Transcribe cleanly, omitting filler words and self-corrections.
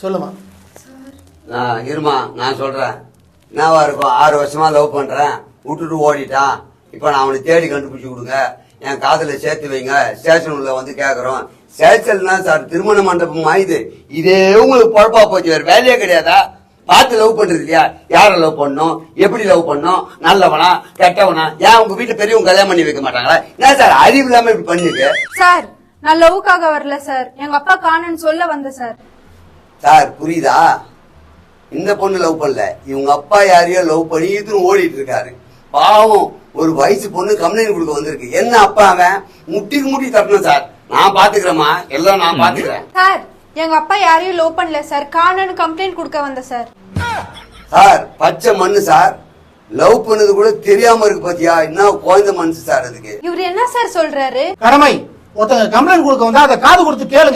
சொல்லுமா. இருமா நான் சொல்றேன். என்னவா இருக்கும், 6 வருஷமா லவ் பண்றேன், விட்டுட்டு ஓடிட்டான். இப்ப நான் அவனை தேடி கண்டுபிடிச்சு கொடுங்க, என் காதல சேர்த்து வைங்க, ஸ்டேஷன் உள்ள வந்து கேக்குறோம். ஸ்டேஷன்னா சார் திருமண மண்டபம் ஆயுது. இதே உங்களுக்கு பொழப்பா போச்சு, வேற வேலையே கிடையாதா? பார்த்து லவ் பண்றது இல்லையா? யார லவ் பண்ணும், எப்படி லவ் பண்ணும், நல்லவனா கெட்டவனா? ஏன் உங்க வீட்டுல பெரியவங்க கல்யாணம் பண்ணி வைக்க மாட்டாங்களா? என்ன சார் அறிவு இல்லாம இப்படி பண்ணிருக்கு? சார் நான் லவ்வுக்காக வரல சார், எங்க அப்பா காணன்னு சொல்ல வந்தேன் சார். சார் புரியுதா? இந்த பொண்ணு லவ் பண்ணல, இவங்க அப்பா யாரையோ லவ் பண்ணி இதுன்னு ஓடிட்டு இருக்காரு. பாவம், ஒரு வயசு பொண்ணு கம்ப்ளைண்ட் கொடுக்க வந்திருக்கு. என்ன அப்பா அவன் முட்டிக்கு முட்டி தட்டணும் சார். நான் பாத்துக்கிறேம்மா, எல்லாம் நான் பாத்துக்கிறேன். சார் எங்க அப்பா யாரையும் லவ் பண்ணல சார், காணன்னு கம்ப்ளைண்ட் கொடுக்க வந்தேன் சார். சார் பச்சை மண்ணு சார், லவ் பண்ணது கூட தெரியாம இருக்கு பாத்தியா? என்ன குழந்தை மனசு சார் அதுக்கு. இவர் என்ன சார் சொல்றாரு? கடமை, ஒருத்தங்க கம்ப்ளைண்ட் கொடுக்க வந்தா அதை காது கொடுத்து கேளுங்க.